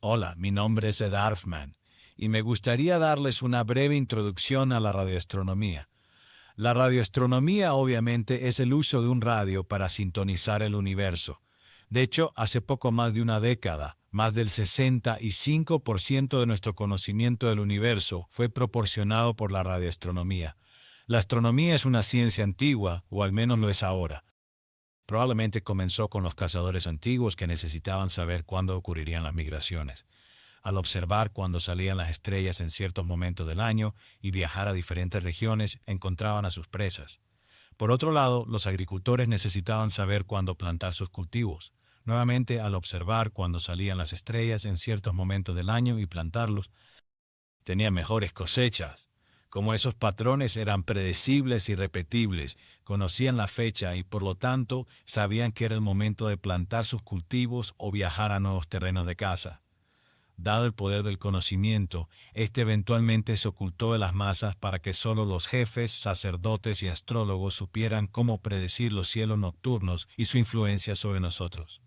Hola, mi nombre es Ed Arfman y me gustaría darles una breve introducción a la radioastronomía. La radioastronomía obviamente es el uso de un radio para sintonizar el universo. De hecho, hace poco más de una década, más del 65% de nuestro conocimiento del universo fue proporcionado por la radioastronomía. La astronomía es una ciencia antigua, o al menos lo es ahora. Probablemente comenzó con los cazadores antiguos que necesitaban saber cuándo ocurrirían las migraciones. Al observar cuándo salían las estrellas en ciertos momentos del año y viajar a diferentes regiones, encontraban a sus presas. Por otro lado, los agricultores necesitaban saber cuándo plantar sus cultivos. Nuevamente, al observar cuándo salían las estrellas en ciertos momentos del año y plantarlos, tenían mejores cosechas. Como esos patrones eran predecibles y repetibles, conocían la fecha y por lo tanto sabían que era el momento de plantar sus cultivos o viajar a nuevos terrenos de caza. Dado el poder del conocimiento, este eventualmente se ocultó de las masas para que solo los jefes, sacerdotes y astrólogos supieran cómo predecir los cielos nocturnos y su influencia sobre nosotros.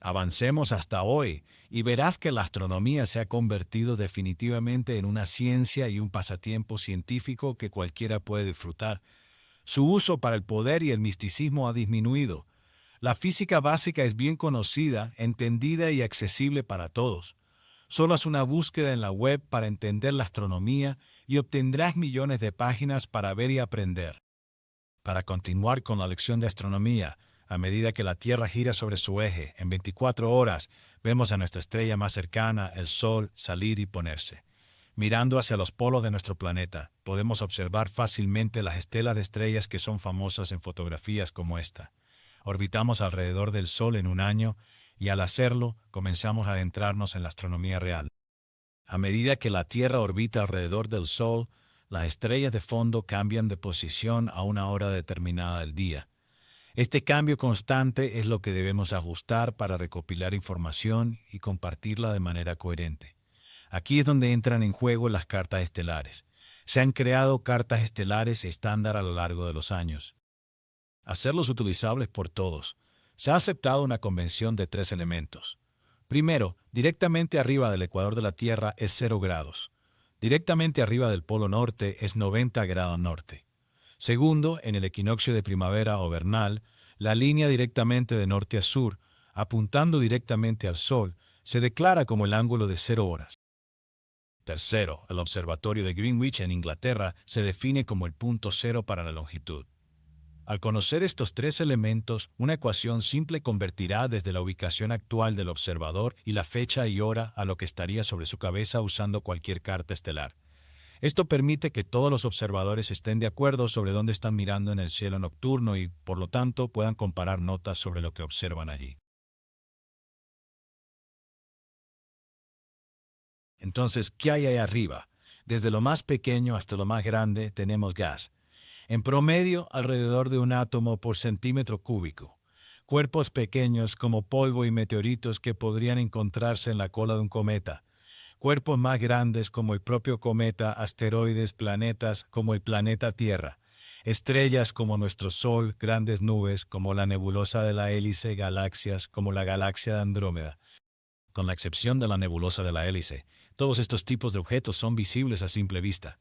Avancemos hasta hoy y verás que la astronomía se ha convertido definitivamente en una ciencia y un pasatiempo científico que cualquiera puede disfrutar. Su uso para el poder y el misticismo ha disminuido. La física básica es bien conocida, entendida y accesible para todos. Solo haz una búsqueda en la web para entender la astronomía y obtendrás millones de páginas para ver y aprender. Para continuar con la lección de astronomía, a medida que la Tierra gira sobre su eje, en 24 horas, vemos a nuestra estrella más cercana, el Sol, salir y ponerse. Mirando hacia los polos de nuestro planeta, podemos observar fácilmente las estelas de estrellas que son famosas en fotografías como esta. Orbitamos alrededor del Sol en un año y al hacerlo comenzamos a adentrarnos en la astronomía real. A medida que la Tierra orbita alrededor del Sol, las estrellas de fondo cambian de posición a una hora determinada del día. Este cambio constante es lo que debemos ajustar para recopilar información y compartirla de manera coherente. Aquí es donde entran en juego las cartas estelares. Se han creado cartas estelares estándar a lo largo de los años. Hacerlos utilizables por todos. Se ha aceptado una convención de tres elementos. Primero, directamente arriba del ecuador de la Tierra es 0 grados. Directamente arriba del polo norte es 90 grados norte. Segundo, en el equinoccio de primavera o vernal, la línea directamente de norte a sur, apuntando directamente al sol, se declara como el ángulo de 0 horas. Tercero, el observatorio de Greenwich en Inglaterra se define como el punto cero para la longitud. Al conocer estos tres elementos, una ecuación simple convertirá desde la ubicación actual del observador y la fecha y hora a lo que estaría sobre su cabeza usando cualquier carta estelar. Esto permite que todos los observadores estén de acuerdo sobre dónde están mirando en el cielo nocturno y, por lo tanto, puedan comparar notas sobre lo que observan allí. Entonces, ¿qué hay ahí arriba? Desde lo más pequeño hasta lo más grande tenemos gas. En promedio, alrededor de un átomo por centímetro cúbico. Cuerpos pequeños como polvo y meteoritos que podrían encontrarse en la cola de un cometa. Cuerpos más grandes como el propio cometa, asteroides, planetas como el planeta Tierra. Estrellas como nuestro Sol, grandes nubes como la nebulosa de la Hélice, galaxias como la galaxia de Andrómeda. Con la excepción de la nebulosa de la Hélice, todos estos tipos de objetos son visibles a simple vista.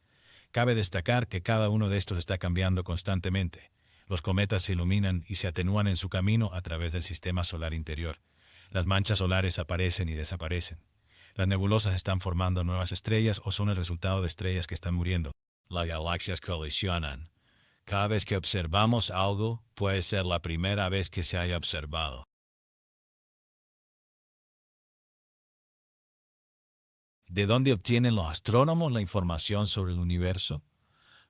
Cabe destacar que cada uno de estos está cambiando constantemente. Los cometas se iluminan y se atenúan en su camino a través del sistema solar interior. Las manchas solares aparecen y desaparecen. Las nebulosas están formando nuevas estrellas o son el resultado de estrellas que están muriendo. Las galaxias colisionan. Cada vez que observamos algo, puede ser la primera vez que se haya observado. ¿De dónde obtienen los astrónomos la información sobre el universo?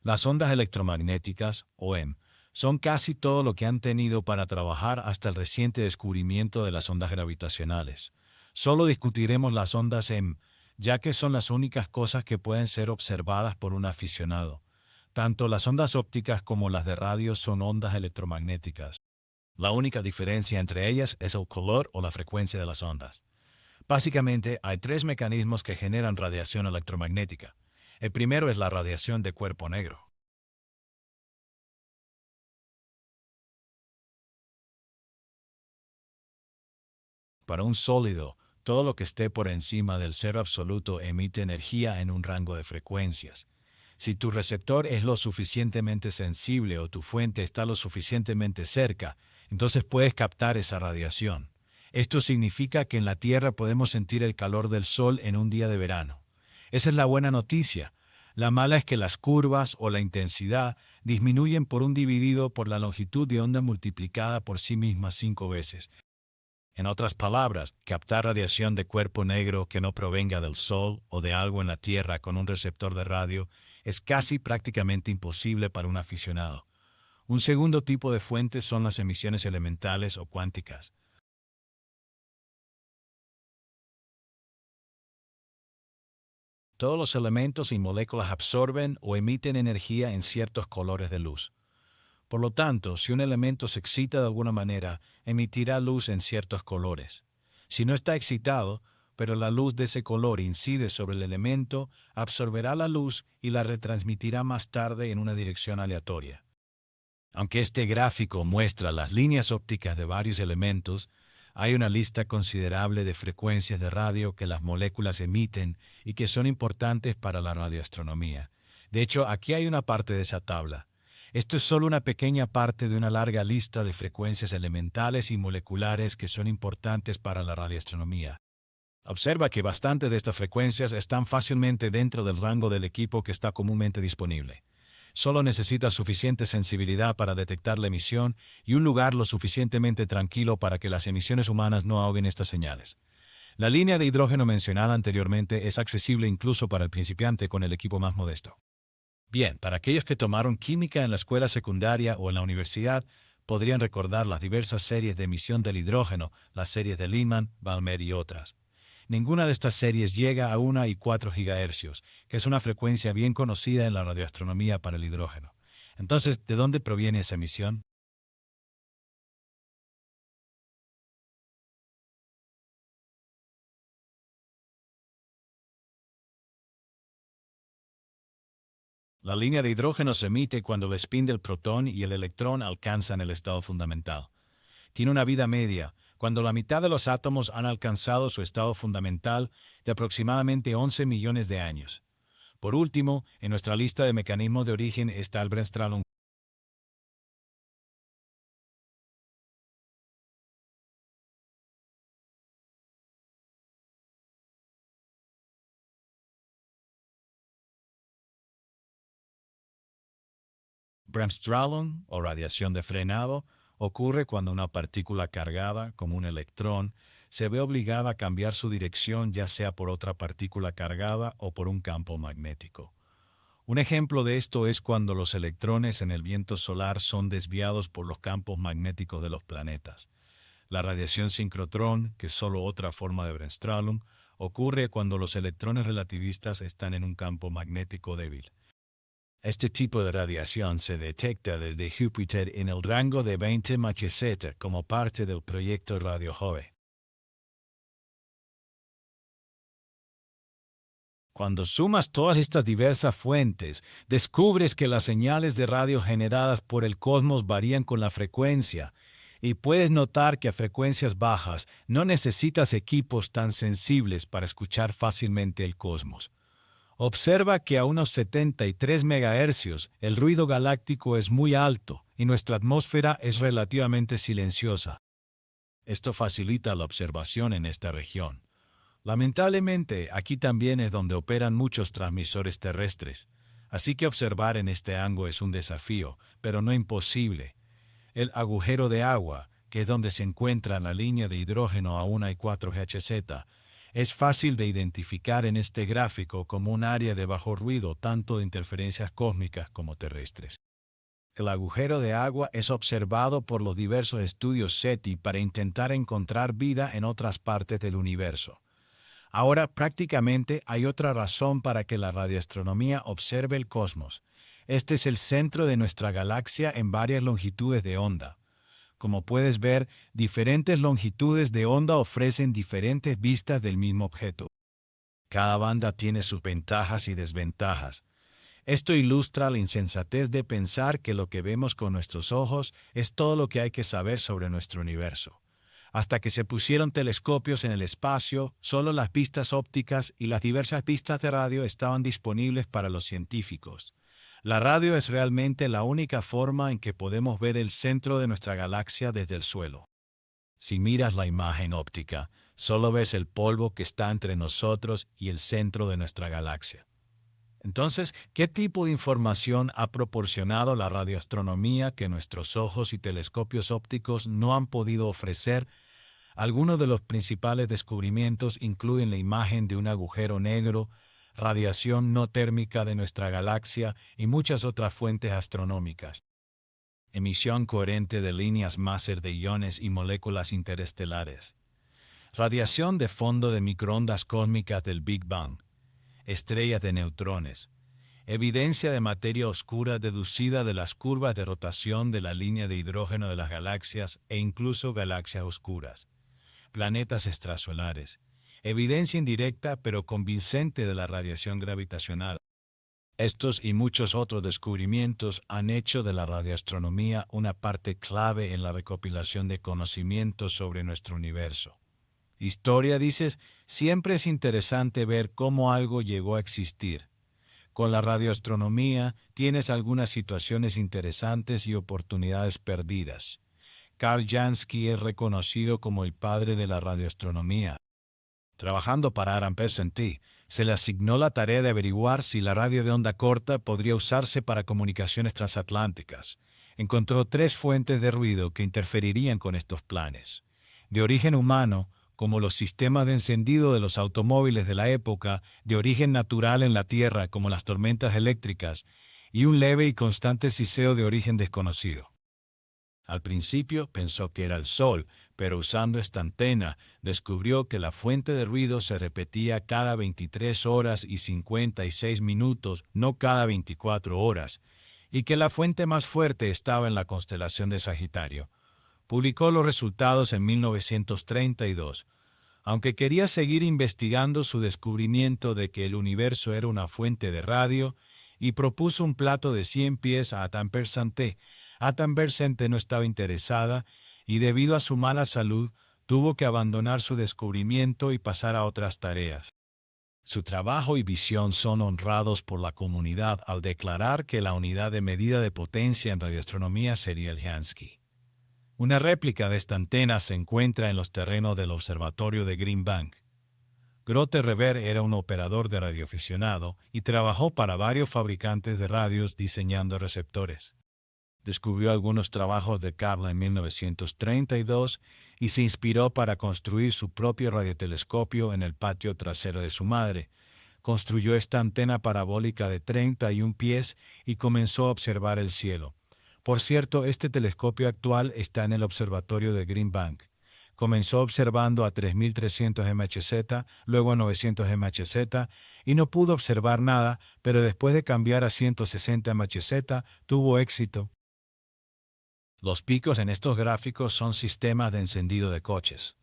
Las ondas electromagnéticas, OM, son casi todo lo que han tenido para trabajar hasta el reciente descubrimiento de las ondas gravitacionales. Solo discutiremos las ondas EM, ya que son las únicas cosas que pueden ser observadas por un aficionado. Tanto las ondas ópticas como las de radio son ondas electromagnéticas. La única diferencia entre ellas es el color o la frecuencia de las ondas. Básicamente, hay tres mecanismos que generan radiación electromagnética. El primero es la radiación de cuerpo negro. Para un sólido, Todo lo que esté por encima del cero absoluto emite energía en un rango de frecuencias. Si tu receptor es lo suficientemente sensible o tu fuente está lo suficientemente cerca, entonces puedes captar esa radiación. Esto significa que en la Tierra podemos sentir el calor del sol en un día de verano. Esa es la buena noticia. La mala es que las curvas o la intensidad disminuyen por un dividido por la longitud de onda multiplicada por sí misma 5 veces. En otras palabras, captar radiación de cuerpo negro que no provenga del Sol o de algo en la Tierra con un receptor de radio es casi prácticamente imposible para un aficionado. Un segundo tipo de fuentes son las emisiones elementales o cuánticas. Todos los elementos y moléculas absorben o emiten energía en ciertos colores de luz. Por lo tanto, si un elemento se excita de alguna manera, emitirá luz en ciertos colores. Si no está excitado, pero la luz de ese color incide sobre el elemento, absorberá la luz y la retransmitirá más tarde en una dirección aleatoria. Aunque este gráfico muestra las líneas ópticas de varios elementos, hay una lista considerable de frecuencias de radio que las moléculas emiten y que son importantes para la radioastronomía. De hecho, aquí hay una parte de esa tabla. Esto es solo una pequeña parte de una larga lista de frecuencias elementales y moleculares que son importantes para la radioastronomía. Observa que bastantes de estas frecuencias están fácilmente dentro del rango del equipo que está comúnmente disponible. Solo necesitas suficiente sensibilidad para detectar la emisión y un lugar lo suficientemente tranquilo para que las emisiones humanas no ahoguen estas señales. La línea de hidrógeno mencionada anteriormente es accesible incluso para el principiante con el equipo más modesto. Bien, para aquellos que tomaron química en la escuela secundaria o en la universidad, podrían recordar las diversas series de emisión del hidrógeno, las series de Lyman, Balmer y otras. Ninguna de estas series llega a 1 y 4 GHz, que es una frecuencia bien conocida en la radioastronomía para el hidrógeno. Entonces, ¿de dónde proviene esa emisión? La línea de hidrógeno se emite cuando el spin del protón y el electrón alcanzan el estado fundamental. Tiene una vida media, cuando la mitad de los átomos han alcanzado su estado fundamental, de aproximadamente 11 millones de años. Por último, en nuestra lista de mecanismos de origen está el Bremsstrahlung. Bremsstrahlung, o radiación de frenado, ocurre cuando una partícula cargada, como un electrón, se ve obligada a cambiar su dirección ya sea por otra partícula cargada o por un campo magnético. Un ejemplo de esto es cuando los electrones en el viento solar son desviados por los campos magnéticos de los planetas. La radiación sincrotrón, que es solo otra forma de Bremsstrahlung, ocurre cuando los electrones relativistas están en un campo magnético débil. Este tipo de radiación se detecta desde Júpiter en el rango de 20 MHz como parte del proyecto Radio Jove. Cuando sumas todas estas diversas fuentes, descubres que las señales de radio generadas por el cosmos varían con la frecuencia, y puedes notar que a frecuencias bajas no necesitas equipos tan sensibles para escuchar fácilmente el cosmos. Observa que a unos 73 MHz el ruido galáctico es muy alto y nuestra atmósfera es relativamente silenciosa. Esto facilita la observación en esta región. Lamentablemente, aquí también es donde operan muchos transmisores terrestres, así que observar en este ángulo es un desafío, pero no imposible. El agujero de agua, que es donde se encuentra la línea de hidrógeno a 1 y 4 GHz, es fácil de identificar en este gráfico como un área de bajo ruido tanto de interferencias cósmicas como terrestres. El agujero de agua es observado por los diversos estudios SETI para intentar encontrar vida en otras partes del universo. Ahora prácticamente hay otra razón para que la radioastronomía observe el cosmos. Este es el centro de nuestra galaxia en varias longitudes de onda. Como puedes ver, diferentes longitudes de onda ofrecen diferentes vistas del mismo objeto. Cada banda tiene sus ventajas y desventajas. Esto ilustra la insensatez de pensar que lo que vemos con nuestros ojos es todo lo que hay que saber sobre nuestro universo. Hasta que se pusieron telescopios en el espacio, solo las pistas ópticas y las diversas pistas de radio estaban disponibles para los científicos. La radio es realmente la única forma en que podemos ver el centro de nuestra galaxia desde el suelo. Si miras la imagen óptica, solo ves el polvo que está entre nosotros y el centro de nuestra galaxia. Entonces, ¿qué tipo de información ha proporcionado la radioastronomía que nuestros ojos y telescopios ópticos no han podido ofrecer? Algunos de los principales descubrimientos incluyen la imagen de un agujero negro, radiación no térmica de nuestra galaxia y muchas otras fuentes astronómicas. Emisión coherente de líneas Maser de iones y moléculas interestelares. Radiación de fondo de microondas cósmicas del Big Bang. Estrellas de neutrones. Evidencia de materia oscura deducida de las curvas de rotación de la línea de hidrógeno de las galaxias e incluso galaxias oscuras. Planetas extrasolares. Evidencia indirecta pero convincente de la radiación gravitacional. Estos y muchos otros descubrimientos han hecho de la radioastronomía una parte clave en la recopilación de conocimientos sobre nuestro universo. Historia, dices, siempre es interesante ver cómo algo llegó a existir. Con la radioastronomía tienes algunas situaciones interesantes y oportunidades perdidas. Carl Jansky es reconocido como el padre de la radioastronomía. Trabajando para Aramper-Senti, se le asignó la tarea de averiguar si la radio de onda corta podría usarse para comunicaciones transatlánticas. Encontró 3 fuentes de ruido que interferirían con estos planes. De origen humano, como los sistemas de encendido de los automóviles de la época, de origen natural en la Tierra, como las tormentas eléctricas, y un leve y constante siseo de origen desconocido. Al principio pensó que era el sol, pero usando esta antena, descubrió que la fuente de ruido se repetía cada 23 horas y 56 minutos, no cada 24 horas, y que la fuente más fuerte estaba en la constelación de Sagitario. Publicó los resultados en 1932. Aunque quería seguir investigando su descubrimiento de que el universo era una fuente de radio, y propuso un plato de 100 pies a Aramper-Senti, Aramper-Senti no estaba interesada y debido a su mala salud tuvo que abandonar su descubrimiento y pasar a otras tareas. Su trabajo y visión son honrados por la comunidad al declarar que la unidad de medida de potencia en radioastronomía sería el Jansky. Una réplica de esta antena se encuentra en los terrenos del observatorio de Green Bank. Grote Rever era un operador de radioaficionado y trabajó para varios fabricantes de radios diseñando receptores. Descubrió algunos trabajos de Carl en 1932 y se inspiró para construir su propio radiotelescopio en el patio trasero de su madre. Construyó esta antena parabólica de 31 pies y comenzó a observar el cielo. Por cierto, este telescopio actual está en el observatorio de Green Bank. Comenzó observando a 3300 MHz, luego a 900 MHz y no pudo observar nada, pero después de cambiar a 160 MHz tuvo éxito. Los picos en estos gráficos son sistemas de encendido de coches.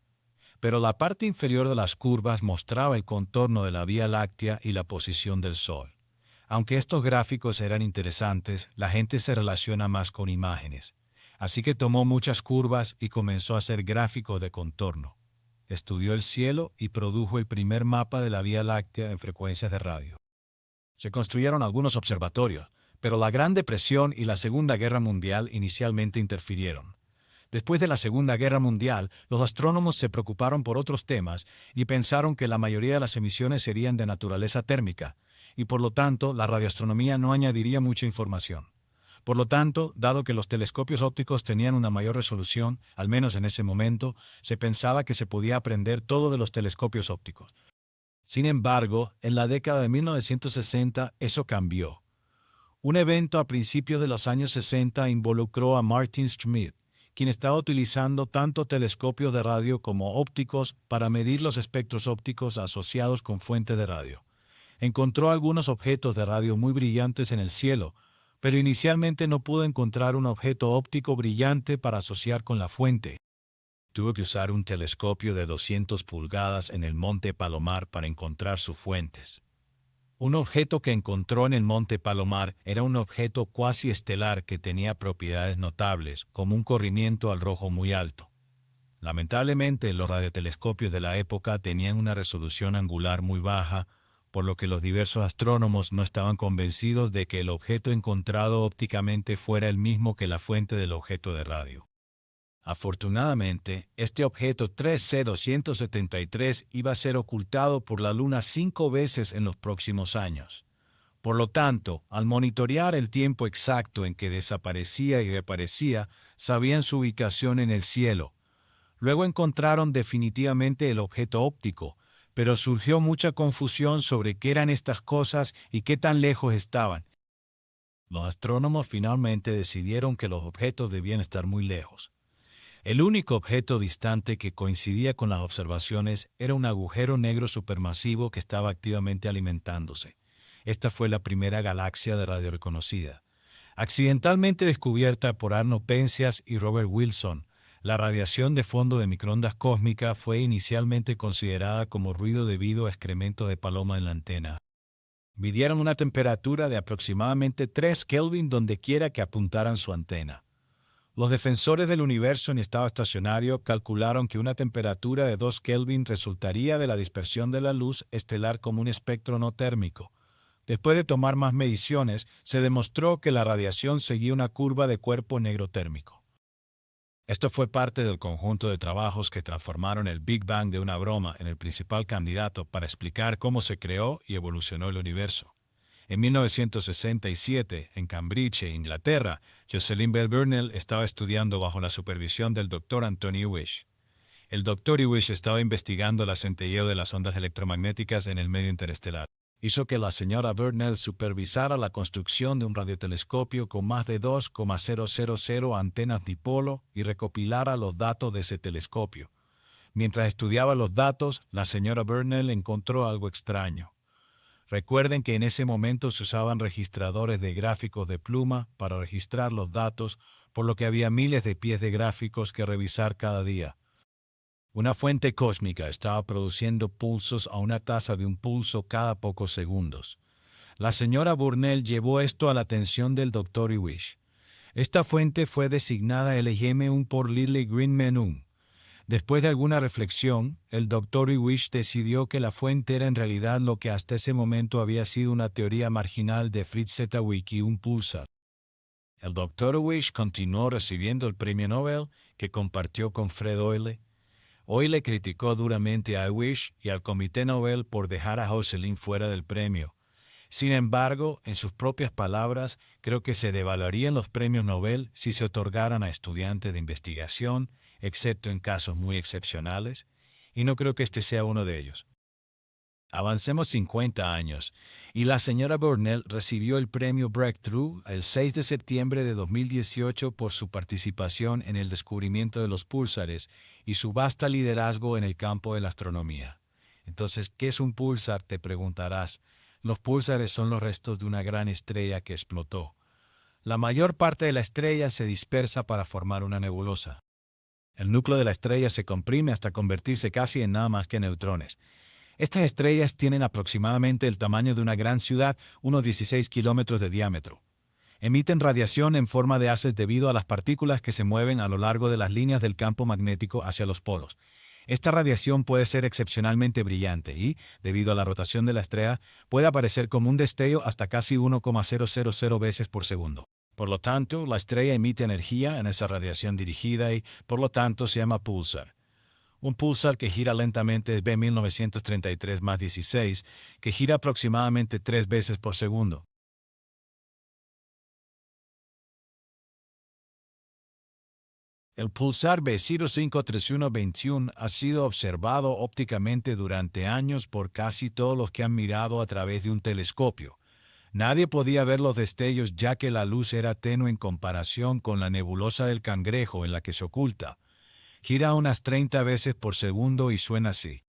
Pero la parte inferior de las curvas mostraba el contorno de la Vía Láctea y la posición del Sol. Aunque estos gráficos eran interesantes, la gente se relaciona más con imágenes. Así que tomó muchas curvas y comenzó a hacer gráficos de contorno. Estudió el cielo y produjo el primer mapa de la Vía Láctea en frecuencias de radio. Se construyeron algunos observatorios, pero la Gran Depresión y la Segunda Guerra Mundial inicialmente interfirieron. Después de la Segunda Guerra Mundial, los astrónomos se preocuparon por otros temas y pensaron que la mayoría de las emisiones serían de naturaleza térmica, y por lo tanto la radioastronomía no añadiría mucha información. Por lo tanto, dado que los telescopios ópticos tenían una mayor resolución, al menos en ese momento, se pensaba que se podía aprender todo de los telescopios ópticos. Sin embargo, en la década de 1960 eso cambió. Un evento a principios de los años 60 involucró a Martin Schmidt, quien estaba utilizando tanto telescopios de radio como ópticos para medir los espectros ópticos asociados con fuentes de radio. Encontró algunos objetos de radio muy brillantes en el cielo, pero inicialmente no pudo encontrar un objeto óptico brillante para asociar con la fuente. Tuvo que usar un telescopio de 200 pulgadas en el Monte Palomar para encontrar sus fuentes. Un objeto que encontró en el Monte Palomar era un objeto cuasi estelar que tenía propiedades notables, como un corrimiento al rojo muy alto. Lamentablemente, los radiotelescopios de la época tenían una resolución angular muy baja, por lo que los diversos astrónomos no estaban convencidos de que el objeto encontrado ópticamente fuera el mismo que la fuente del objeto de radio. Afortunadamente, este objeto 3C273 iba a ser ocultado por la Luna 5 veces en los próximos años. Por lo tanto, al monitorear el tiempo exacto en que desaparecía y reaparecía, sabían su ubicación en el cielo. Luego encontraron definitivamente el objeto óptico, pero surgió mucha confusión sobre qué eran estas cosas y qué tan lejos estaban. Los astrónomos finalmente decidieron que los objetos debían estar muy lejos. El único objeto distante que coincidía con las observaciones era un agujero negro supermasivo que estaba activamente alimentándose. Esta fue la primera galaxia de radio reconocida. Accidentalmente descubierta por Arno Penzias y Robert Wilson, la radiación de fondo de microondas cósmicas fue inicialmente considerada como ruido debido a excremento de paloma en la antena. Midieron una temperatura de aproximadamente 3 Kelvin donde quiera que apuntaran su antena. Los defensores del universo en estado estacionario calcularon que una temperatura de 2 Kelvin resultaría de la dispersión de la luz estelar como un espectro no térmico. Después de tomar más mediciones, se demostró que la radiación seguía una curva de cuerpo negro térmico. Esto fue parte del conjunto de trabajos que transformaron el Big Bang de una broma en el principal candidato para explicar cómo se creó y evolucionó el universo. En 1967, en Cambridge, Inglaterra, Jocelyn Bell Burnell estaba estudiando bajo la supervisión del Dr. Anthony Wish. El Dr. Wish estaba investigando el centelleo de las ondas electromagnéticas en el medio interestelar. Hizo que la señora Burnell supervisara la construcción de un radiotelescopio con más de 2,000 antenas dipolo y recopilara los datos de ese telescopio. Mientras estudiaba los datos, la señora Burnell encontró algo extraño. Recuerden que en ese momento se usaban registradores de gráficos de pluma para registrar los datos, por lo que había miles de pies de gráficos que revisar cada día. Una fuente cósmica estaba produciendo pulsos a una tasa de un pulso cada pocos segundos. La señora Burnell llevó esto a la atención del Dr. Wish. Esta fuente fue designada LGM1 por Lily Green-Menung. Después de alguna reflexión, el Dr. Wish decidió que la fuente era en realidad lo que hasta ese momento había sido una teoría marginal de Fritz Zwicky, un pulsar. El Dr. Wish continuó recibiendo el premio Nobel que compartió con Fred Hoyle. Hoyle criticó duramente a Wish y al Comité Nobel por dejar a Jocelyn fuera del premio. Sin embargo, en sus propias palabras, creo que se devaluarían los premios Nobel si se otorgaran a estudiantes de investigación, excepto en casos muy excepcionales, y no creo que este sea uno de ellos. Avancemos 50 años, y la señora Burnell recibió el premio Breakthrough el 6 de septiembre de 2018 por su participación en el descubrimiento de los púlsares y su vasta liderazgo en el campo de la astronomía. Entonces, ¿qué es un púlsar?, te preguntarás. Los púlsares son los restos de una gran estrella que explotó. La mayor parte de la estrella se dispersa para formar una nebulosa. El núcleo de la estrella se comprime hasta convertirse casi en nada más que neutrones. Estas estrellas tienen aproximadamente el tamaño de una gran ciudad, unos 16 kilómetros de diámetro. Emiten radiación en forma de haces debido a las partículas que se mueven a lo largo de las líneas del campo magnético hacia los polos. Esta radiación puede ser excepcionalmente brillante y, debido a la rotación de la estrella, puede aparecer como un destello hasta casi 1,000 veces por segundo. Por lo tanto, la estrella emite energía en esa radiación dirigida y, por lo tanto, se llama púlsar. Un púlsar que gira lentamente es B1933 más 16, que gira aproximadamente 3 veces por segundo. El pulsar B053121 ha sido observado ópticamente durante años por casi todos los que han mirado a través de un telescopio. Nadie podía ver los destellos ya que la luz era tenue en comparación con la nebulosa del Cangrejo en la que se oculta. Gira unas 30 veces por segundo y suena así.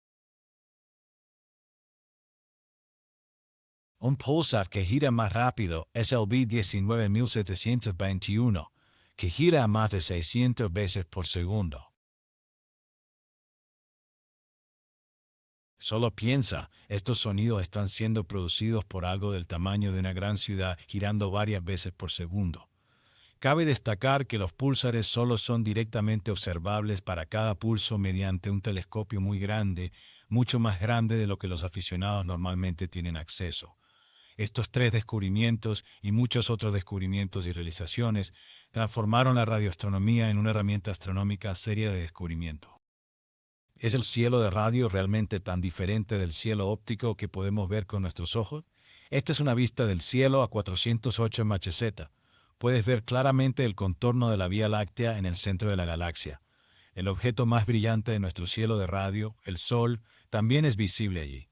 Un pulsar que gira más rápido es el B19721, que gira a más de 600 veces por segundo. Solo piensa, estos sonidos están siendo producidos por algo del tamaño de una gran ciudad girando varias veces por segundo. Cabe destacar que los púlsares solo son directamente observables para cada pulso mediante un telescopio muy grande, mucho más grande de lo que los aficionados normalmente tienen acceso. Estos tres descubrimientos y muchos otros descubrimientos y realizaciones transformaron la radioastronomía en una herramienta astronómica seria de descubrimiento. ¿Es el cielo de radio realmente tan diferente del cielo óptico que podemos ver con nuestros ojos? Esta es una vista del cielo a 408 MHz. Puedes ver claramente el contorno de la Vía Láctea en el centro de la galaxia. El objeto más brillante de nuestro cielo de radio, el Sol, también es visible allí.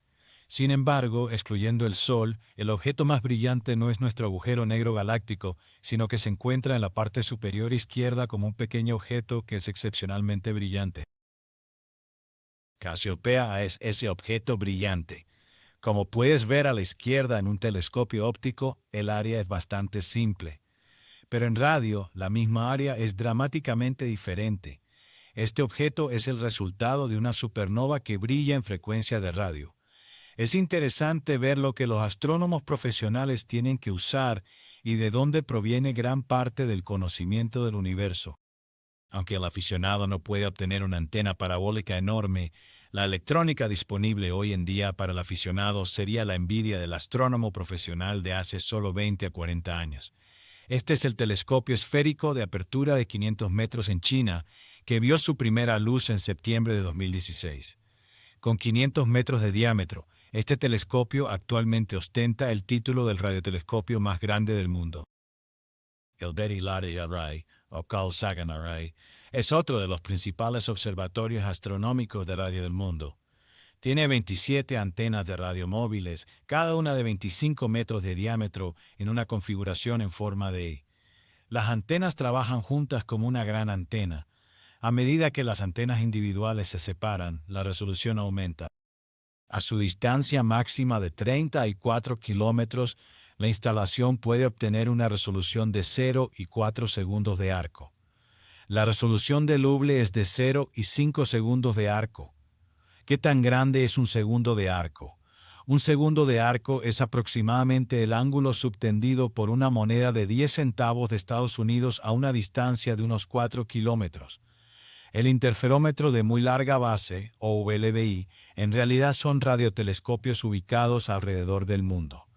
Sin embargo, excluyendo el Sol, el objeto más brillante no es nuestro agujero negro galáctico, sino que se encuentra en la parte superior izquierda como un pequeño objeto que es excepcionalmente brillante. Casiopea es ese objeto brillante. Como puedes ver a la izquierda en un telescopio óptico, el área es bastante simple. Pero en radio, la misma área es dramáticamente diferente. Este objeto es el resultado de una supernova que brilla en frecuencia de radio. Es interesante ver lo que los astrónomos profesionales tienen que usar y de dónde proviene gran parte del conocimiento del universo. Aunque el aficionado no puede obtener una antena parabólica enorme, la electrónica disponible hoy en día para el aficionado sería la envidia del astrónomo profesional de hace solo 20 a 40 años. Este es el telescopio esférico de apertura de 500 metros en China, que vio su primera luz en septiembre de 2016. Con 500 metros de diámetro, este telescopio actualmente ostenta el título del radiotelescopio más grande del mundo. El Betty Lodge Array, o Carl Sagan Array, es otro de los principales observatorios astronómicos de radio del mundo. Tiene 27 antenas de radio móviles, cada una de 25 metros de diámetro en una configuración en forma de E. Las antenas trabajan juntas como una gran antena. A medida que las antenas individuales se separan, la resolución aumenta. A su distancia máxima de 34 kilómetros, la instalación puede obtener una resolución de 0 y 4 segundos de arco. La resolución del Hubble es de 0 y 5 segundos de arco. ¿Qué tan grande es un segundo de arco? Un segundo de arco es aproximadamente el ángulo subtendido por una moneda de 10 centavos de Estados Unidos a una distancia de unos 4 kilómetros. El interferómetro de muy larga base, o VLBI, en realidad son radiotelescopios ubicados alrededor del mundo.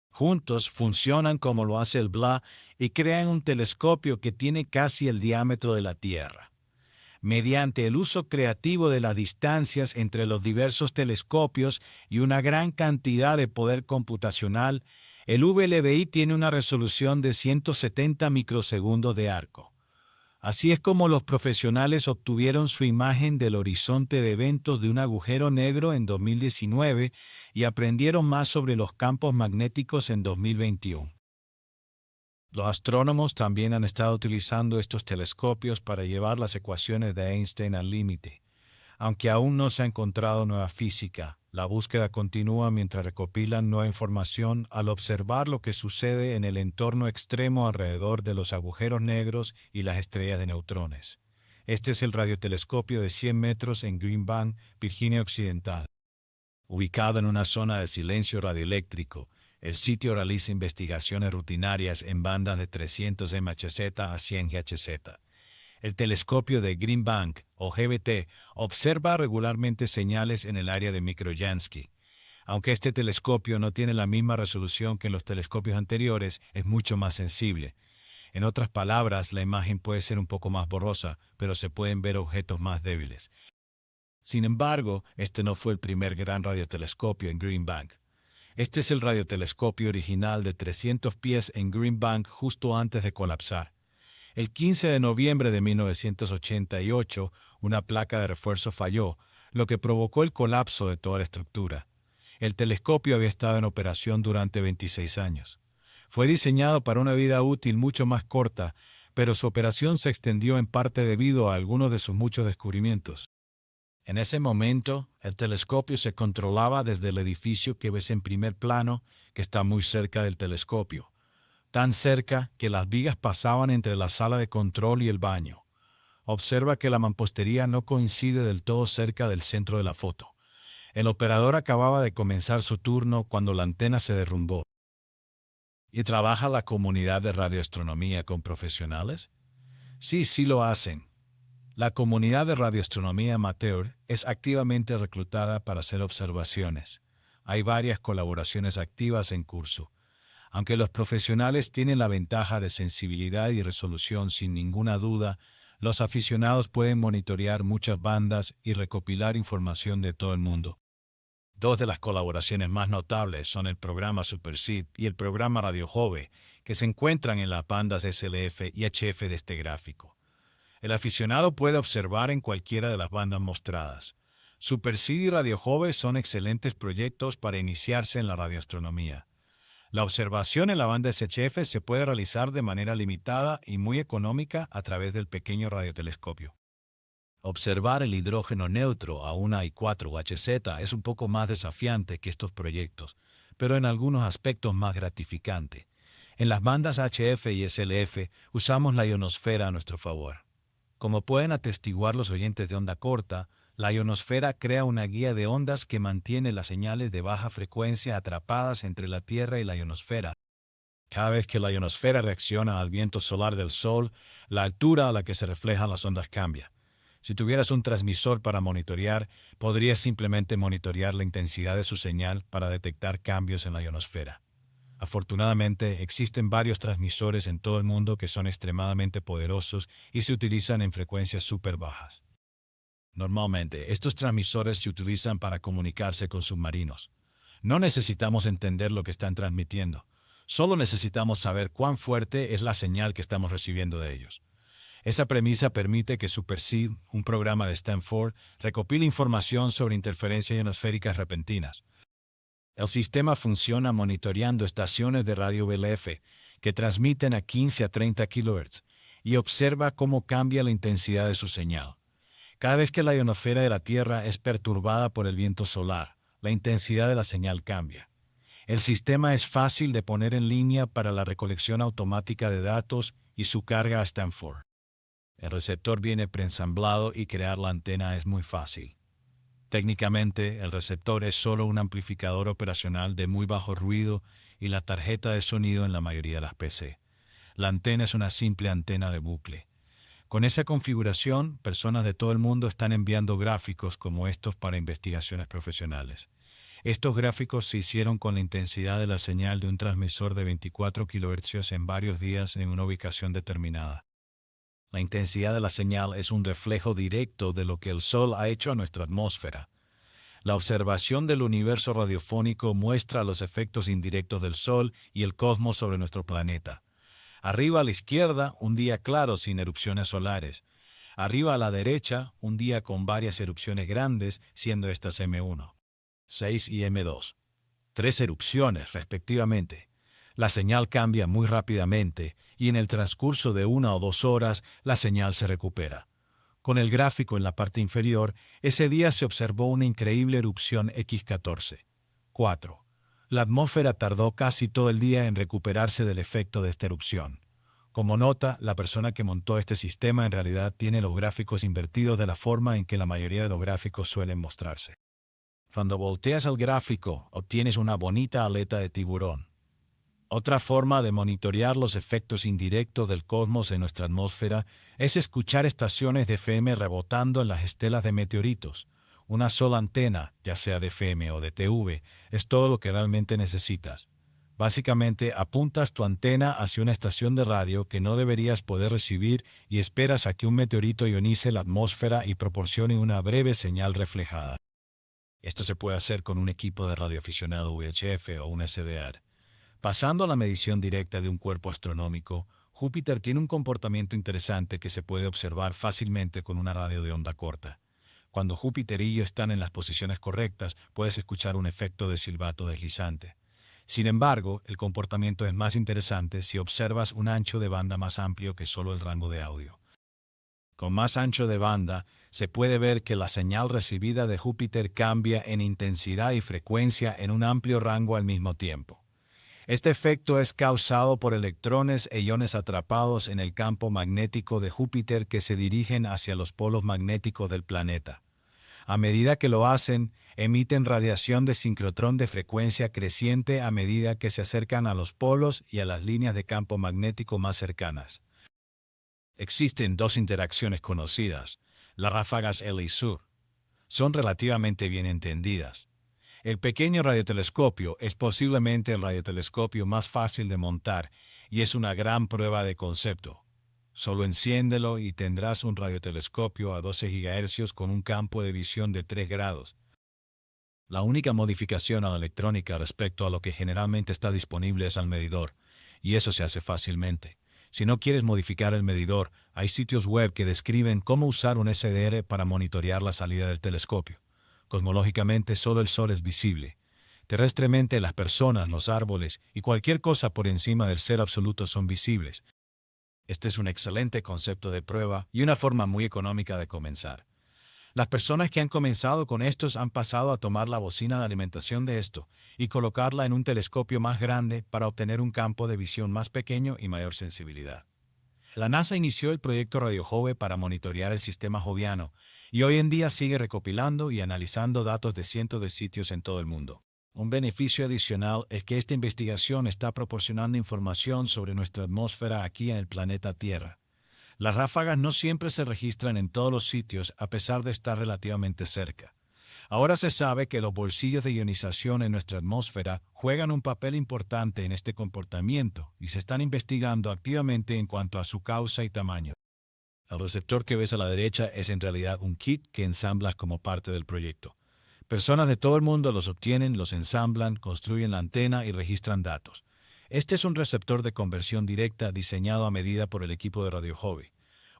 Juntos funcionan como lo hace el BLA y crean un telescopio que tiene casi el diámetro de la Tierra. Mediante el uso creativo de las distancias entre los diversos telescopios y una gran cantidad de poder computacional, el VLBI tiene una resolución de 170 microsegundos de arco. Así es como los profesionales obtuvieron su imagen del horizonte de eventos de un agujero negro en 2019 y aprendieron más sobre los campos magnéticos en 2021. Los astrónomos también han estado utilizando estos telescopios para llevar las ecuaciones de Einstein al límite. Aunque aún no se ha encontrado nueva física, la búsqueda continúa mientras recopilan nueva información al observar lo que sucede en el entorno extremo alrededor de los agujeros negros y las estrellas de neutrones. Este es el radiotelescopio de 100 metros en Green Bank, Virginia Occidental. Ubicado en una zona de silencio radioeléctrico, el sitio realiza investigaciones rutinarias en bandas de 300 MHz a 100 GHz. El telescopio de Green Bank, o GBT, observa regularmente señales en el área de Microjansky. Aunque este telescopio no tiene la misma resolución que en los telescopios anteriores, es mucho más sensible. En otras palabras, la imagen puede ser un poco más borrosa, pero se pueden ver objetos más débiles. Sin embargo, este no fue el primer gran radiotelescopio en Green Bank. Este es el radiotelescopio original de 300 pies en Green Bank justo antes de colapsar. El 15 de noviembre de 1988, una placa de refuerzo falló, lo que provocó el colapso de toda la estructura. El telescopio había estado en operación durante 26 años. Fue diseñado para una vida útil mucho más corta, pero su operación se extendió en parte debido a algunos de sus muchos descubrimientos. En ese momento, el telescopio se controlaba desde el edificio que ves en primer plano, que está muy cerca del telescopio. Tan cerca que las vigas pasaban entre la sala de control y el baño. Observa que la mampostería no coincide del todo cerca del centro de la foto. El operador acababa de comenzar su turno cuando la antena se derrumbó. ¿Y trabaja la comunidad de radioastronomía con profesionales? Sí, sí lo hacen. La comunidad de radioastronomía amateur es activamente reclutada para hacer observaciones. Hay varias colaboraciones activas en curso. Aunque los profesionales tienen la ventaja de sensibilidad y resolución sin ninguna duda, los aficionados pueden monitorear muchas bandas y recopilar información de todo el mundo. Dos de las colaboraciones más notables son el programa SuperSeed y el programa Radio Jove, que se encuentran en las bandas SLF y HF de este gráfico. El aficionado puede observar en cualquiera de las bandas mostradas. SuperSeed y Radio Jove son excelentes proyectos para iniciarse en la radioastronomía. La observación en la banda SHF se puede realizar de manera limitada y muy económica a través del pequeño radiotelescopio. Observar el hidrógeno neutro a 1I4 HZ es un poco más desafiante que estos proyectos, pero en algunos aspectos más gratificante. En las bandas HF y SLF usamos la ionosfera a nuestro favor. Como pueden atestiguar los oyentes de onda corta, la ionosfera crea una guía de ondas que mantiene las señales de baja frecuencia atrapadas entre la Tierra y la ionosfera. Cada vez que la ionosfera reacciona al viento solar del Sol, la altura a la que se reflejan las ondas cambia. Si tuvieras un transmisor para monitorear, podrías simplemente monitorear la intensidad de su señal para detectar cambios en la ionosfera. Afortunadamente, existen varios transmisores en todo el mundo que son extremadamente poderosos y se utilizan en frecuencias súper bajas. Normalmente, estos transmisores se utilizan para comunicarse con submarinos. No necesitamos entender lo que están transmitiendo. Solo necesitamos saber cuán fuerte es la señal que estamos recibiendo de ellos. Esa premisa permite que SuperSeed, un programa de Stanford, recopile información sobre interferencias ionosféricas repentinas. El sistema funciona monitoreando estaciones de radio VLF que transmiten a 15 a 30 kHz y observa cómo cambia la intensidad de su señal. Cada vez que la ionosfera de la Tierra es perturbada por el viento solar, la intensidad de la señal cambia. El sistema es fácil de poner en línea para la recolección automática de datos y su carga a Stanford. El receptor viene preensamblado y crear la antena es muy fácil. Técnicamente, el receptor es solo un amplificador operacional de muy bajo ruido y la tarjeta de sonido en la mayoría de las PC. La antena es una simple antena de bucle. Con esa configuración, personas de todo el mundo están enviando gráficos como estos para investigaciones profesionales. Estos gráficos se hicieron con la intensidad de la señal de un transmisor de 24 kHz en varios días en una ubicación determinada. La intensidad de la señal es un reflejo directo de lo que el Sol ha hecho a nuestra atmósfera. La observación del universo radiofónico muestra los efectos indirectos del Sol y el cosmos sobre nuestro planeta. Arriba a la izquierda, un día claro sin erupciones solares. Arriba a la derecha, un día con varias erupciones grandes, siendo estas M1, 6 y M2. 3 erupciones, respectivamente. La señal cambia muy rápidamente y en el transcurso de 1 o 2 horas la señal se recupera. Con el gráfico en la parte inferior, ese día se observó una increíble erupción X14. 4. La atmósfera tardó casi todo el día en recuperarse del efecto de esta erupción. Como nota, la persona que montó este sistema en realidad tiene los gráficos invertidos de la forma en que la mayoría de los gráficos suelen mostrarse. Cuando volteas el gráfico, obtienes una bonita aleta de tiburón. Otra forma de monitorear los efectos indirectos del cosmos en nuestra atmósfera es escuchar estaciones de FM rebotando en las estelas de meteoritos. Una sola antena, ya sea de FM o de TV, es todo lo que realmente necesitas. Básicamente, apuntas tu antena hacia una estación de radio que no deberías poder recibir y esperas a que un meteorito ionice la atmósfera y proporcione una breve señal reflejada. Esto se puede hacer con un equipo de radioaficionado UHF o un SDR. Pasando a la medición directa de un cuerpo astronómico, Júpiter tiene un comportamiento interesante que se puede observar fácilmente con una radio de onda corta. Cuando Júpiter y Io están en las posiciones correctas, puedes escuchar un efecto de silbato deslizante. Sin embargo, el comportamiento es más interesante si observas un ancho de banda más amplio que solo el rango de audio. Con más ancho de banda, se puede ver que la señal recibida de Júpiter cambia en intensidad y frecuencia en un amplio rango al mismo tiempo. Este efecto es causado por electrones e iones atrapados en el campo magnético de Júpiter que se dirigen hacia los polos magnéticos del planeta. A medida que lo hacen, Emiten radiación de sincrotrón de frecuencia creciente a medida que se acercan a los polos y a las líneas de campo magnético más cercanas. Existen dos interacciones conocidas, las ráfagas L y Sur. Son relativamente bien entendidas. El pequeño radiotelescopio es posiblemente el radiotelescopio más fácil de montar y es una gran prueba de concepto. Solo enciéndelo y tendrás un radiotelescopio a 12 GHz con un campo de visión de 3 grados. La única modificación a la electrónica respecto a lo que generalmente está disponible es al medidor, y eso se hace fácilmente. Si no quieres modificar el medidor, hay sitios web que describen cómo usar un SDR para monitorear la salida del telescopio. Cosmológicamente, solo el Sol es visible. Terrestremente, las personas, los árboles y cualquier cosa por encima del ser absoluto son visibles. Este es un excelente concepto de prueba y una forma muy económica de comenzar. Las personas que han comenzado con estos han pasado a tomar la bocina de alimentación de esto y colocarla en un telescopio más grande para obtener un campo de visión más pequeño y mayor sensibilidad. La NASA inició el proyecto Radio Jove para monitorear el sistema joviano y hoy en día sigue recopilando y analizando datos de cientos de sitios en todo el mundo. Un beneficio adicional es que esta investigación está proporcionando información sobre nuestra atmósfera aquí en el planeta Tierra. Las ráfagas no siempre se registran en todos los sitios a pesar de estar relativamente cerca. Ahora se sabe que los bolsillos de ionización en nuestra atmósfera juegan un papel importante en este comportamiento y se están investigando activamente en cuanto a su causa y tamaño. El receptor que ves a la derecha es en realidad un kit que ensamblas como parte del proyecto. Personas de todo el mundo los obtienen, los ensamblan, construyen la antena y registran datos. Este es un receptor de conversión directa diseñado a medida por el equipo de Radio Jove.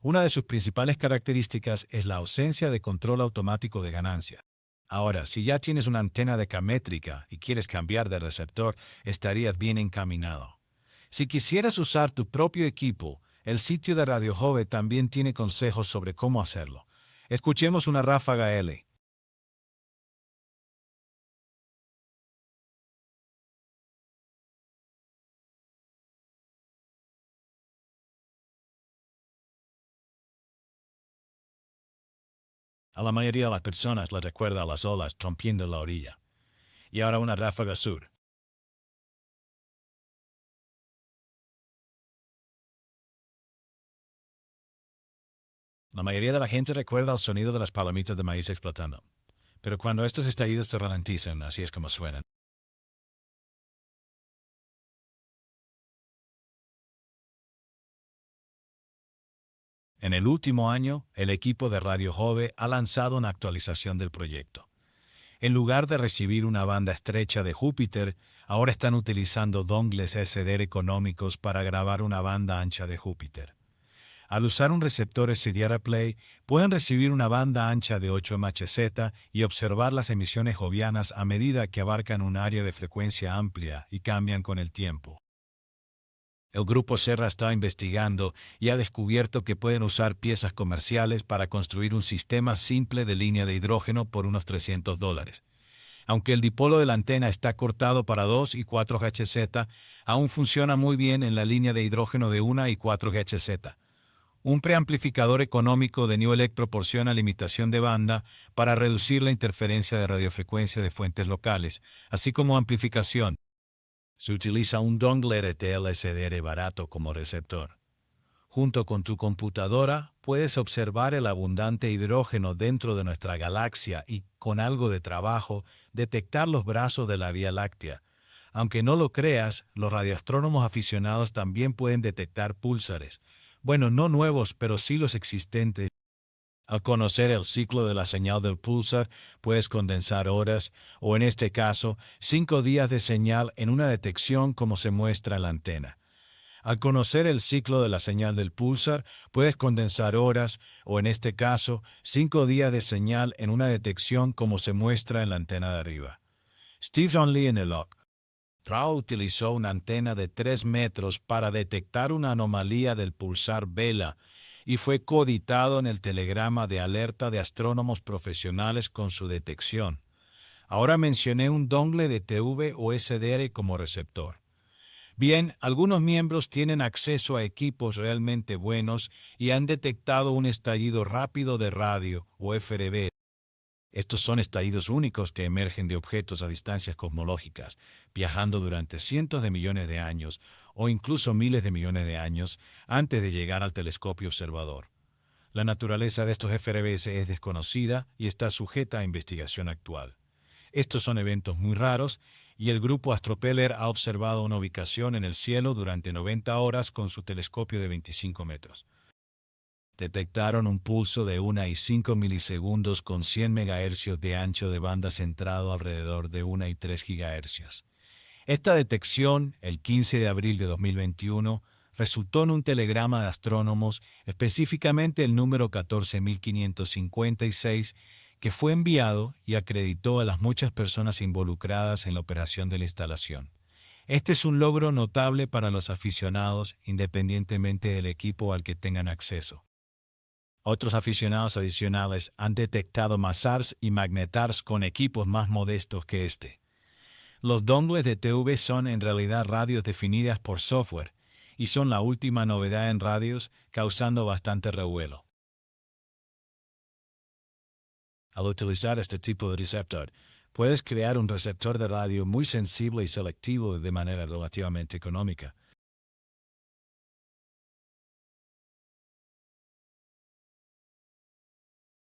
Una de sus principales características es la ausencia de control automático de ganancia. Ahora, si ya tienes una antena decamétrica y quieres cambiar de receptor, estarías bien encaminado. Si quisieras usar tu propio equipo, el sitio de Radio Jove también tiene consejos sobre cómo hacerlo. Escuchemos una ráfaga L. A la mayoría de las personas les recuerda a las olas rompiendo la orilla. Y ahora una ráfaga sur. La mayoría de la gente recuerda el sonido de las palomitas de maíz explotando. Pero cuando estos estallidos se ralentizan, así es como suenan. En el último año, el equipo de Radio Jove ha lanzado una actualización del proyecto. En lugar de recibir una banda estrecha de Júpiter, ahora están utilizando dongles SDR económicos para grabar una banda ancha de Júpiter. Al usar un receptor SDR Play, pueden recibir una banda ancha de 8 MHz y observar las emisiones jovianas a medida que abarcan un área de frecuencia amplia y cambian con el tiempo. El grupo Serra está investigando y ha descubierto que pueden usar piezas comerciales para construir un sistema simple de línea de hidrógeno por unos $300. Aunque el dipolo de la antena está cortado para 2 y 4 GHz, aún funciona muy bien en la línea de hidrógeno de 1 y 4 GHz. Un preamplificador económico de New Elect proporciona limitación de banda para reducir la interferencia de radiofrecuencia de fuentes locales, así como amplificación. Se utiliza un dongle RTL SDR barato como receptor. Junto con tu computadora, puedes observar el abundante hidrógeno dentro de nuestra galaxia y, con algo de trabajo, detectar los brazos de la Vía Láctea. Aunque no lo creas, los radioastrónomos aficionados también pueden detectar púlsares. Bueno, no nuevos, pero sí los existentes. Al conocer el ciclo de la señal del pulsar, puedes condensar horas, o en este caso, 5 días de señal en una detección como se muestra en la antena. Al conocer el ciclo de la señal del pulsar, puedes condensar horas, o en este caso, 5 días de señal en una detección como se muestra en la antena de arriba. Stephen Lee en el LOC. Rao utilizó una antena de 3 metros para detectar una anomalía del pulsar Vela y fue coditado en el telegrama de alerta de astrónomos profesionales con su detección. Ahora mencioné un dongle de TV o SDR como receptor. Bien, algunos miembros tienen acceso a equipos realmente buenos y han detectado un estallido rápido de radio o FRB. Estos son estallidos únicos que emergen de objetos a distancias cosmológicas, viajando durante cientos de millones de años o incluso miles de millones de años antes de llegar al telescopio observador. La naturaleza de estos FRBS es desconocida y está sujeta a investigación actual. Estos son eventos muy raros y el grupo Astropeller ha observado una ubicación en el cielo durante 90 horas con su telescopio de 25 metros. Detectaron un pulso de 1 y 5 milisegundos con 100 MHz de ancho de banda centrado alrededor de 1 y 3 GHz. Esta detección, el 15 de abril de 2021, resultó en un telegrama de astrónomos, específicamente el número 14556, que fue enviado y acreditó a las muchas personas involucradas en la operación de la instalación. Este es un logro notable para los aficionados, independientemente del equipo al que tengan acceso. Otros aficionados adicionales han detectado masars y magnetars con equipos más modestos que este. Los dongles de TV son en realidad radios definidas por software y son la última novedad en radios, causando bastante revuelo. Al utilizar este tipo de receptor, puedes crear un receptor de radio muy sensible y selectivo de manera relativamente económica.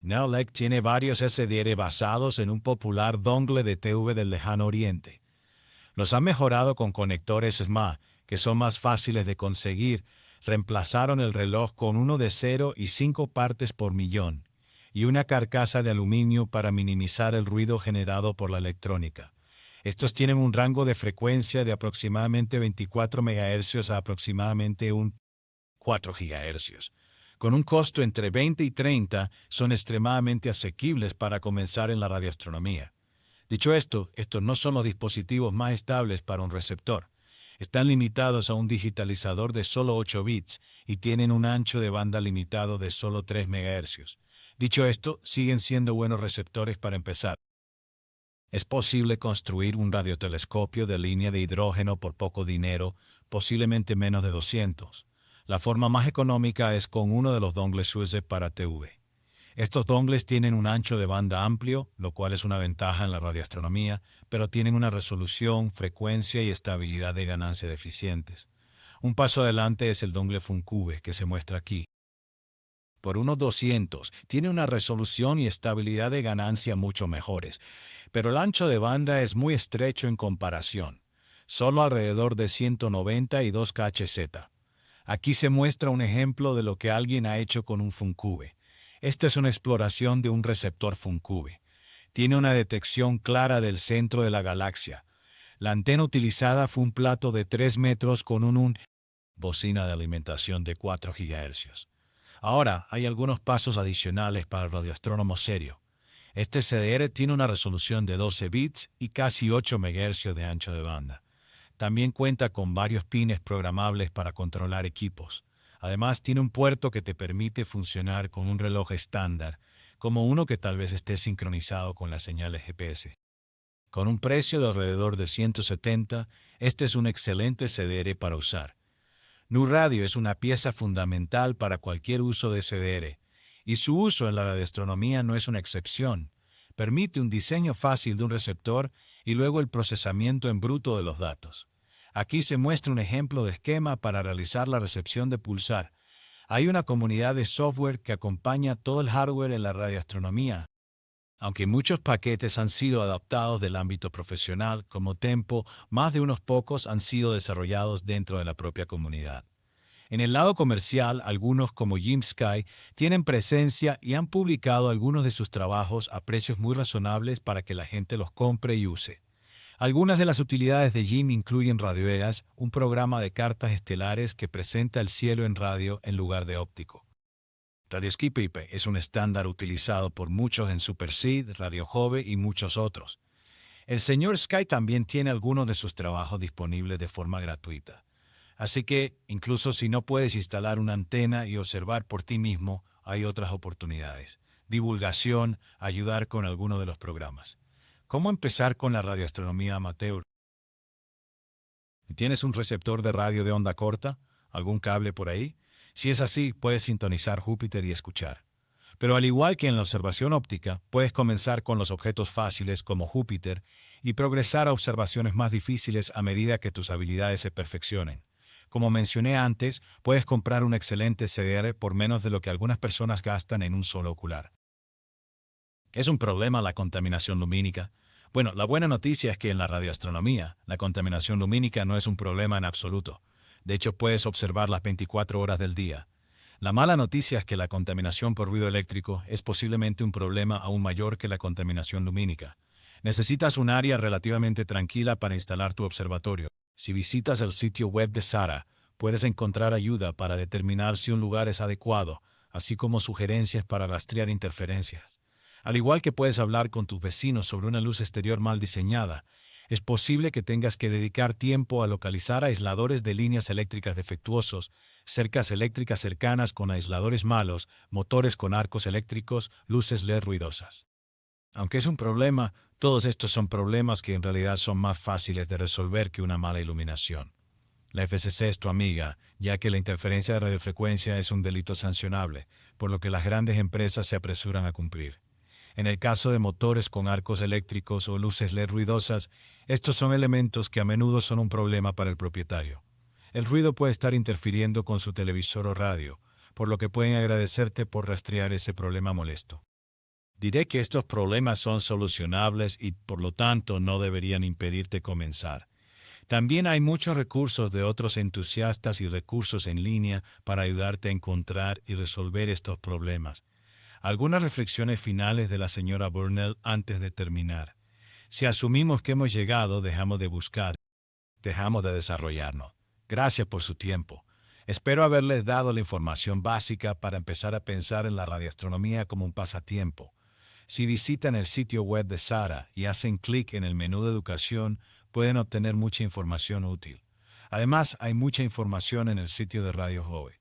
Neolec tiene varios SDR basados en un popular dongle de TV del lejano oriente. Los han mejorado con conectores SMA, que son más fáciles de conseguir. Reemplazaron el reloj con uno de 0 y 5 partes por millón, y una carcasa de aluminio para minimizar el ruido generado por la electrónica. Estos tienen un rango de frecuencia de aproximadamente 24 MHz a aproximadamente un 4 GHz. Con un costo entre 20 y 30, son extremadamente asequibles para comenzar en la radioastronomía. Dicho esto, estos no son los dispositivos más estables para un receptor. Están limitados a un digitalizador de solo 8 bits y tienen un ancho de banda limitado de solo 3 MHz. Dicho esto, siguen siendo buenos receptores para empezar. Es posible construir un radiotelescopio de línea de hidrógeno por poco dinero, posiblemente menos de 200. La forma más económica es con uno de los dongles SUSE para TV. Estos dongles tienen un ancho de banda amplio, lo cual es una ventaja en la radioastronomía, pero tienen una resolución, frecuencia y estabilidad de ganancia deficientes. Un paso adelante es el dongle Funkube, que se muestra aquí. Por unos 200, tiene una resolución y estabilidad de ganancia mucho mejores, pero el ancho de banda es muy estrecho en comparación, solo alrededor de 192 kHz. Aquí se muestra un ejemplo de lo que alguien ha hecho con un Funkube. Esta es una exploración de un receptor Funkube. Tiene una detección clara del centro de la galaxia. La antena utilizada fue un plato de 3 metros con un bocina de alimentación de 4 GHz. Ahora, hay algunos pasos adicionales para el radioastrónomo serio. Este CDR tiene una resolución de 12 bits y casi 8 MHz de ancho de banda. También cuenta con varios pines programables para controlar equipos. Además, tiene un puerto que te permite funcionar con un reloj estándar, como uno que tal vez esté sincronizado con las señales GPS. Con un precio de alrededor de 170, este es un excelente CDR para usar. NuRadio es una pieza fundamental para cualquier uso de CDR, y su uso en la radioastronomía no es una excepción. Permite un diseño fácil de un receptor y luego el procesamiento en bruto de los datos. Aquí se muestra un ejemplo de esquema para realizar la recepción de pulsar. Hay una comunidad de software que acompaña todo el hardware en la radioastronomía. Aunque muchos paquetes han sido adaptados del ámbito profesional como Tempo, más de unos pocos han sido desarrollados dentro de la propia comunidad. En el lado comercial, algunos como Jim Sky tienen presencia y han publicado algunos de sus trabajos a precios muy razonables para que la gente los compre y use. Algunas de las utilidades de Jim incluyen radioeras, un programa de cartas estelares que presenta el cielo en radio en lugar de óptico. Radioskip es un estándar utilizado por muchos en Superseed, Radio Jove y muchos otros. El señor Sky también tiene algunos de sus trabajos disponibles de forma gratuita. Así que, incluso si no puedes instalar una antena y observar por ti mismo, hay otras oportunidades. Divulgación, ayudar con alguno de los programas. ¿Cómo empezar con la radioastronomía amateur? ¿Tienes un receptor de radio de onda corta? ¿Algún cable por ahí? Si es así, puedes sintonizar Júpiter y escuchar. Pero al igual que en la observación óptica, puedes comenzar con los objetos fáciles como Júpiter y progresar a observaciones más difíciles a medida que tus habilidades se perfeccionen. Como mencioné antes, puedes comprar un excelente CDR por menos de lo que algunas personas gastan en un solo ocular. ¿Es un problema la contaminación lumínica? Bueno, la buena noticia es que en la radioastronomía, la contaminación lumínica no es un problema en absoluto. De hecho, puedes observar las 24 horas del día. La mala noticia es que la contaminación por ruido eléctrico es posiblemente un problema aún mayor que la contaminación lumínica. Necesitas un área relativamente tranquila para instalar tu observatorio. Si visitas el sitio web de SARA, puedes encontrar ayuda para determinar si un lugar es adecuado, así como sugerencias para rastrear interferencias. Al igual que puedes hablar con tus vecinos sobre una luz exterior mal diseñada, es posible que tengas que dedicar tiempo a localizar aisladores de líneas eléctricas defectuosos, cercas eléctricas cercanas con aisladores malos, motores con arcos eléctricos, luces LED ruidosas. Aunque es un problema, todos estos son problemas que en realidad son más fáciles de resolver que una mala iluminación. La FCC es tu amiga, ya que la interferencia de radiofrecuencia es un delito sancionable, por lo que las grandes empresas se apresuran a cumplir. En el caso de motores con arcos eléctricos o luces LED ruidosas, estos son elementos que a menudo son un problema para el propietario. El ruido puede estar interfiriendo con su televisor o radio, por lo que pueden agradecerte por rastrear ese problema molesto. Diré que estos problemas son solucionables y por lo tanto no deberían impedirte comenzar. También hay muchos recursos de otros entusiastas y recursos en línea para ayudarte a encontrar y resolver estos problemas. Algunas reflexiones finales de la señora Burnell antes de terminar. Si asumimos que hemos llegado, dejamos de buscar, dejamos de desarrollarnos. Gracias por su tiempo. Espero haberles dado la información básica para empezar a pensar en la radioastronomía como un pasatiempo. Si visitan el sitio web de SARA y hacen clic en el menú de educación, pueden obtener mucha información útil. Además, hay mucha información en el sitio de Radio Joven.